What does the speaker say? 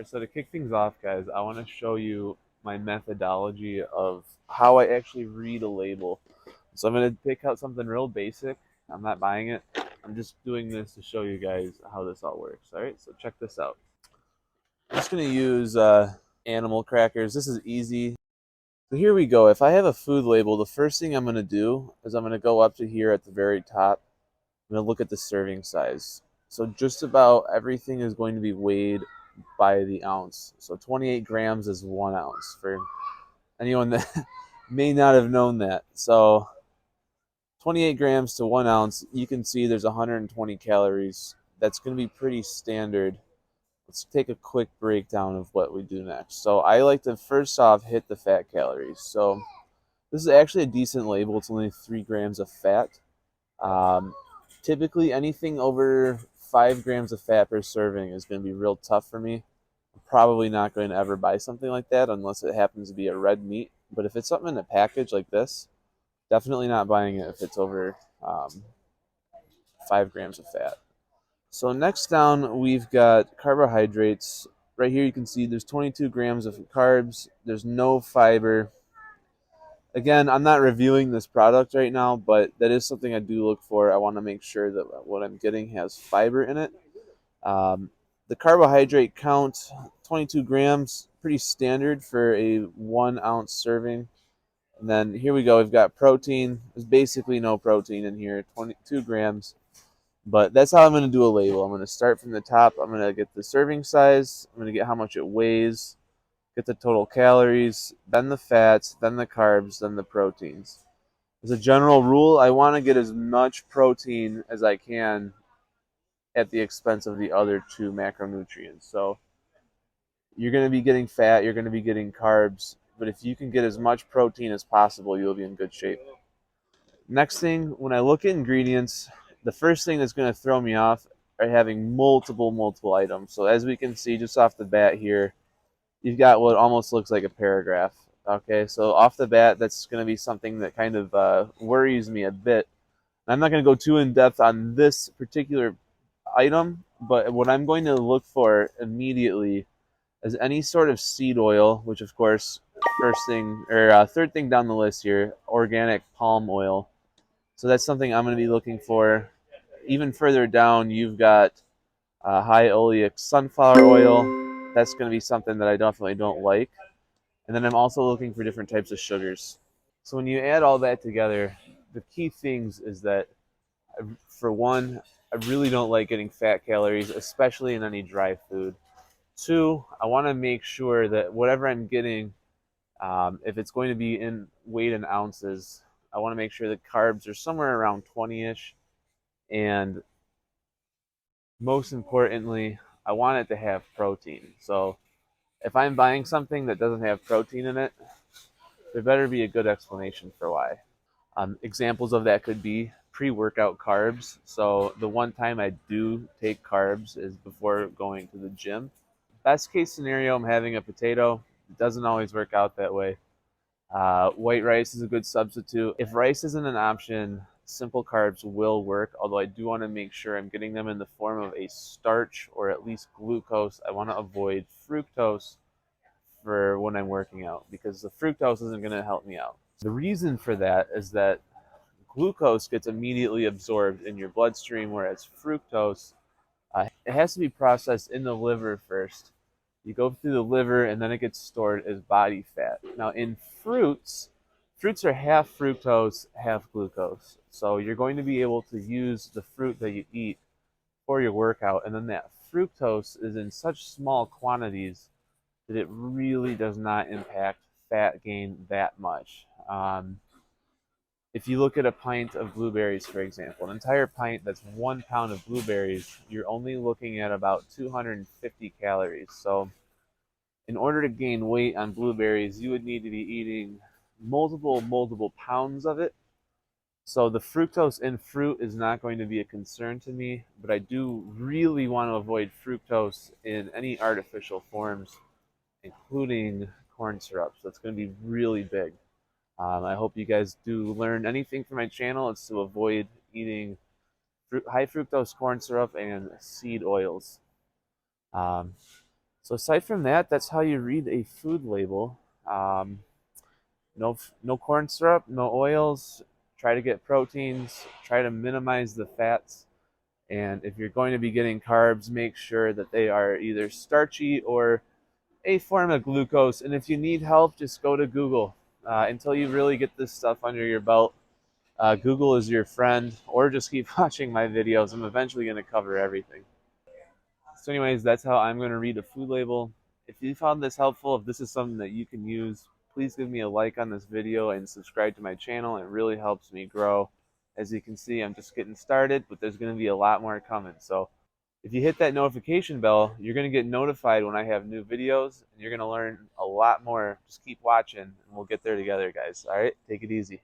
right, so to kick things off, guys, I want to show you my methodology of how I actually read a label. So I'm going to pick out something real basic. I'm not buying it. I'm just doing this to show you guys how this all works. All right, so check this out. I'm just going to use animal crackers. This is easy. So here we go. If I have a food label, the first thing I'm going to do is I'm going to go up to here at the very top. I'm going to look at the serving size. So just about everything is going to be weighed by the ounce. So 28 grams is 1 ounce for anyone that may not have known that. So 28 grams to 1 ounce, you can see there's 120 calories. That's going to be pretty standard. Let's take a quick breakdown of what we do next. So I like to first off hit the fat calories. So this is actually a decent label. It's only 3 grams of fat. Um, Typically, anything over 5 grams of fat per serving is going to be real tough for me. I'm probably not going to ever buy something like that unless it happens to be a red meat. But if it's something in a package like this, definitely not buying it if it's over 5 grams of fat. So next down, we've got carbohydrates. Right here you can see there's 22 grams of carbs. There's no fiber. Again, I'm not reviewing this product right now, but that is something I do look for. I want to make sure that what I'm getting has fiber in it. Um, the carbohydrate count, 22 grams, pretty standard for a 1 ounce serving. And then here we go. We've got protein. There's basically no protein in here, 22 grams. But that's how I'm going to do a label. I'm going to start from the top. I'm going to get the serving size. I'm going to get how much it weighs, get the total calories, then the fats, then the carbs, then the proteins. As a general rule, I want to get as much protein as I can at the expense of the other two macronutrients. So you're going to be getting fat, you're going to be getting carbs, but if you can get as much protein as possible, you'll be in good shape. Next thing, when I look at ingredients, the first thing that's going to throw me off are having multiple items. So as we can see just off the bat here, you've got what almost looks like a paragraph. Okay, so off the bat, that's going to be something that kind of worries me a bit. I'm not going to go too in depth on this particular item, but what I'm going to look for immediately is any sort of seed oil, which of course, first thing or third thing down the list here, organic palm oil. So that's something I'm going to be looking for. Even further down, you've got high oleic sunflower oil. That's going to be something that I definitely don't like. And then I'm also looking for different types of sugars. So when you add all that together, the key things is that, for one, I really don't like getting fat calories, especially in any dry food. Two, I want to make sure that whatever I'm getting, if it's going to be in weight in ounces, I want to make sure the carbs are somewhere around 20-ish. And most importantly, I want it to have protein. So if I'm buying something that doesn't have protein in it, there better be a good explanation for why. Examples of that could be pre-workout carbs. So the one time I do take carbs is before going to the gym. Best case scenario, I'm having a potato. It doesn't always work out that way. White rice is a good substitute. If rice isn't an option, simple carbs will work, although I do want to make sure I'm getting them in the form of a starch or at least glucose. I want to avoid fructose for when I'm working out because the fructose isn't going to help me out. The reason for that is that glucose gets immediately absorbed in your bloodstream, whereas fructose, it has to be processed in the liver first. You go through the liver and then it gets stored as body fat. Now in fruits are half fructose, half glucose. So you're going to be able to use the fruit that you eat for your workout, and then that fructose is in such small quantities that it really does not impact fat gain that much. If you look at a pint of blueberries, for example, an entire pint that's 1 pound of blueberries, you're only looking at about 250 calories. So in order to gain weight on blueberries, you would need to be eating multiple pounds of it. So the fructose in fruit is not going to be a concern to me, but I do really want to avoid fructose in any artificial forms, including corn syrup. So it's going to be really big. I hope you guys do learn anything from my channel. It's to avoid eating high fructose corn syrup and seed oils. Um, So aside from that, that's how you read a food label. Um, no corn syrup, no oils. Try to get proteins. Try to minimize the fats. And if you're going to be getting carbs, make sure that they are either starchy or a form of glucose. And if you need help, just go to Google. Until you really get this stuff under your belt, Google is your friend, or just keep watching my videos. I'm eventually going to cover everything. So anyways, that's how I'm going to read a food label. If you found this helpful, if this is something that you can use, please give me a like on this video and subscribe to my channel. It really helps me grow. As you can see, I'm just getting started, but there's going to be a lot more coming. So if you hit that notification bell, you're going to get notified when I have new videos, and you're going to learn a lot more. Just keep watching, and we'll get there together, guys. All right? Take it easy.